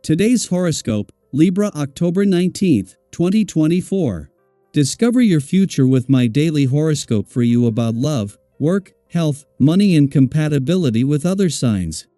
Today's horoscope, Libra October 19th, 2024. Discover your future with my daily horoscope for you about love, work, health, money and compatibility with other signs.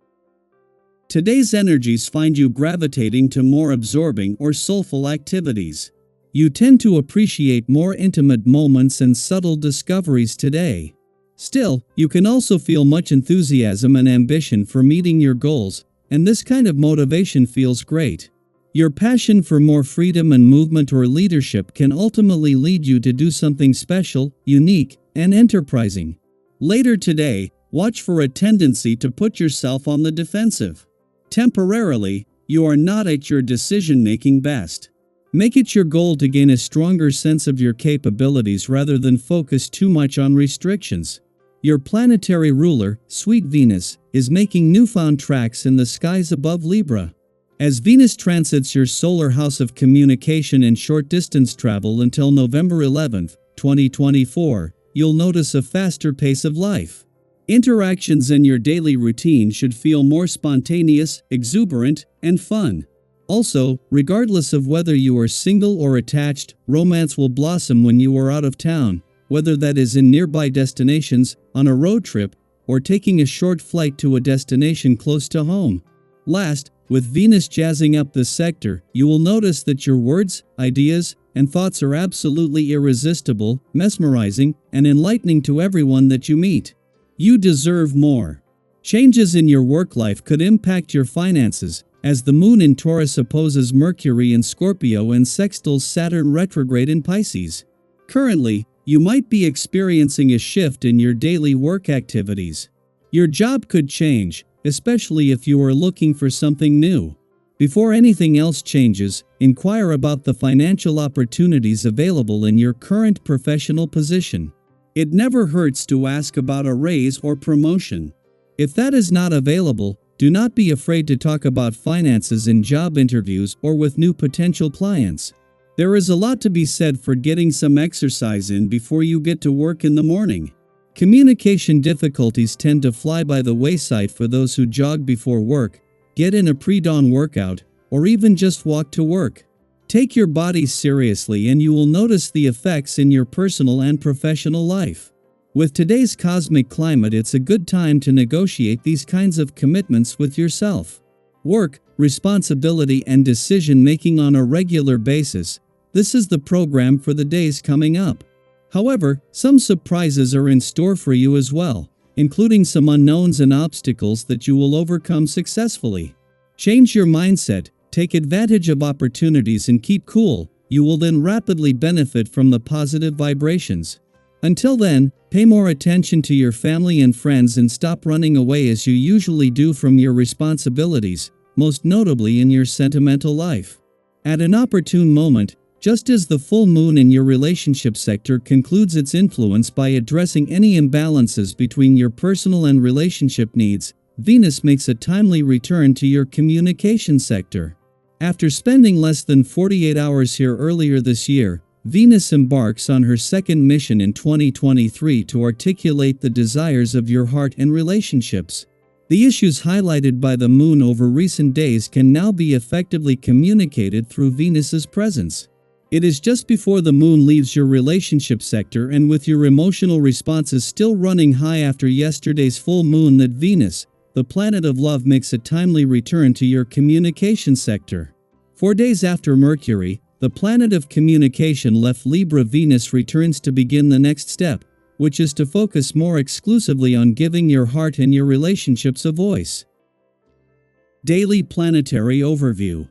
Today's energies find you gravitating to more absorbing or soulful activities. You tend to appreciate more intimate moments and subtle discoveries today. Still, you can also feel much enthusiasm and ambition for meeting your goals, and this kind of motivation feels great. Your passion for more freedom and movement or leadership can ultimately lead you to do something special, unique, and enterprising. Later today, watch for a tendency to put yourself on the defensive. Temporarily, you are not at your decision-making best. Make it your goal to gain a stronger sense of your capabilities rather than focus too much on restrictions. Your planetary ruler, sweet Venus, is making newfound tracks in the skies above Libra. As Venus transits your solar house of communication and short-distance travel until November 11th, 2024, you'll notice a faster pace of life. Interactions in your daily routine should feel more spontaneous, exuberant, and fun. Also, regardless of whether you are single or attached, romance will blossom when you are out of town, whether that is in nearby destinations, on a road trip, or taking a short flight to a destination close to home. Last, with Venus jazzing up this sector, you will notice that your words, ideas, and thoughts are absolutely irresistible, mesmerizing, and enlightening to everyone that you meet. You deserve more. Changes in your work life could impact your finances, as the Moon in Taurus opposes Mercury in Scorpio and sextiles Saturn retrograde in Pisces. Currently, you might be experiencing a shift in your daily work activities. Your job could change, especially if you are looking for something new. Before anything else changes, inquire about the financial opportunities available in your current professional position. It never hurts to ask about a raise or promotion. If that is not available, do not be afraid to talk about finances in job interviews or with new potential clients. There is a lot to be said for getting some exercise in before you get to work in the morning. Communication difficulties tend to fly by the wayside for those who jog before work, get in a pre-dawn workout, or even just walk to work. Take your body seriously and you will notice the effects in your personal and professional life. With today's cosmic climate, it's a good time to negotiate these kinds of commitments with yourself. Work, responsibility and decision-making on a regular basis. This is the program for the days coming up. However, some surprises are in store for you as well, including some unknowns and obstacles that you will overcome successfully. Change your mindset, take advantage of opportunities and keep cool. You will then rapidly benefit from the positive vibrations. Until then, pay more attention to your family and friends and stop running away as you usually do from your responsibilities, most notably in your sentimental life. At an opportune moment, just as the full moon in your relationship sector concludes its influence by addressing any imbalances between your personal and relationship needs, Venus makes a timely return to your communication sector. After spending less than 48 hours here earlier this year, Venus embarks on her second mission in 2023 to articulate the desires of your heart and relationships. The issues highlighted by the moon over recent days can now be effectively communicated through Venus's presence. It is just before the moon leaves your relationship sector and with your emotional responses still running high after yesterday's full moon that Venus, the planet of love, makes a timely return to your communication sector. 4 days after Mercury, the planet of communication left Libra, Venus returns to begin the next step, which is to focus more exclusively on giving your heart and your relationships a voice. Daily Planetary Overview.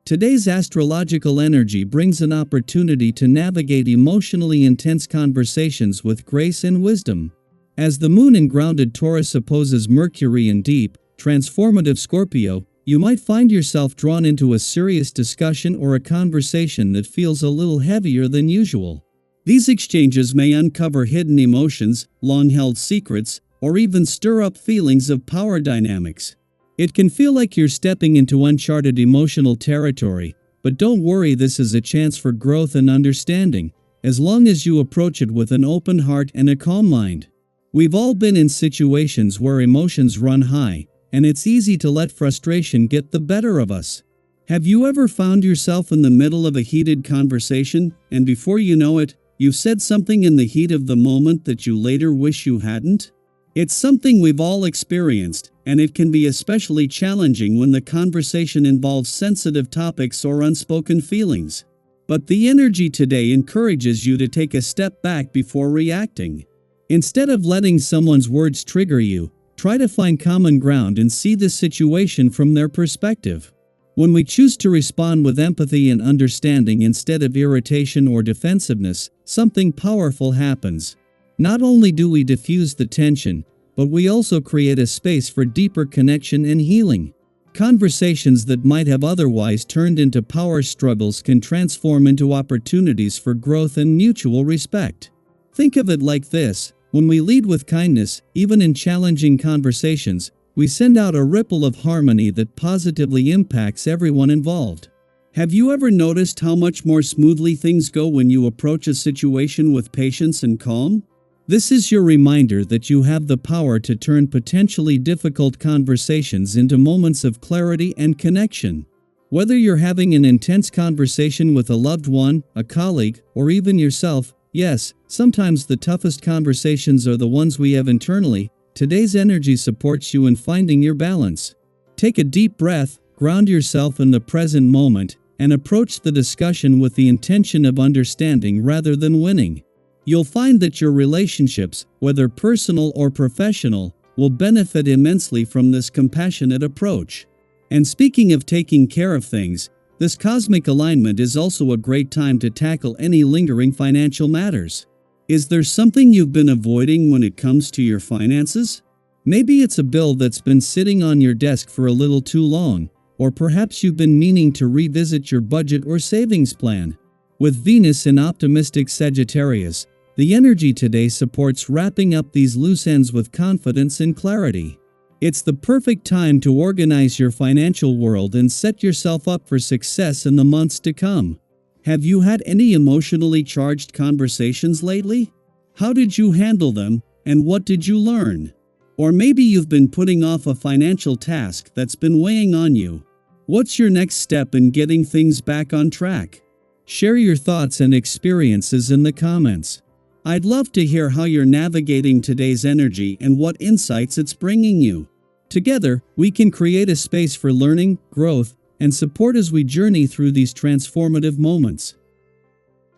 Today's astrological energy brings an opportunity to navigate emotionally intense conversations with grace and wisdom. As the moon in grounded Taurus opposes Mercury in deep, transformative Scorpio, you might find yourself drawn into a serious discussion or a conversation that feels a little heavier than usual. These exchanges may uncover hidden emotions, long-held secrets, or even stir up feelings of power dynamics. It can feel like you're stepping into uncharted emotional territory, but don't worry, this is a chance for growth and understanding, as long as you approach it with an open heart and a calm mind. We've all been in situations where emotions run high, and it's easy to let frustration get the better of us. Have you ever found yourself in the middle of a heated conversation, and before you know it, you've said something in the heat of the moment that you later wish you hadn't? It's something we've all experienced, and it can be especially challenging when the conversation involves sensitive topics or unspoken feelings. But the energy today encourages you to take a step back before reacting. Instead of letting someone's words trigger you, try to find common ground and see the situation from their perspective. When we choose to respond with empathy and understanding instead of irritation or defensiveness, something powerful happens. Not only do we diffuse the tension, but we also create a space for deeper connection and healing. Conversations that might have otherwise turned into power struggles can transform into opportunities for growth and mutual respect. Think of it like this: when we lead with kindness, even in challenging conversations, we send out a ripple of harmony that positively impacts everyone involved. Have you ever noticed how much more smoothly things go when you approach a situation with patience and calm? This is your reminder that you have the power to turn potentially difficult conversations into moments of clarity and connection. Whether you're having an intense conversation with a loved one, a colleague, or even yourself, yes, sometimes the toughest conversations are the ones we have internally. Today's energy supports you in finding your balance. Take a deep breath, ground yourself in the present moment, and approach the discussion with the intention of understanding rather than winning. You'll find that your relationships, whether personal or professional, will benefit immensely from this compassionate approach. And speaking of taking care of things, this cosmic alignment is also a great time to tackle any lingering financial matters. Is there something you've been avoiding when it comes to your finances? Maybe it's a bill that's been sitting on your desk for a little too long, or perhaps you've been meaning to revisit your budget or savings plan. With Venus in optimistic Sagittarius, the energy today supports wrapping up these loose ends with confidence and clarity. It's the perfect time to organize your financial world and set yourself up for success in the months to come. Have you had any emotionally charged conversations lately? How did you handle them, and what did you learn? Or maybe you've been putting off a financial task that's been weighing on you. What's your next step in getting things back on track? Share your thoughts and experiences in the comments. I'd love to hear how you're navigating today's energy and what insights it's bringing you. Together, we can create a space for learning, growth, and support as we journey through these transformative moments.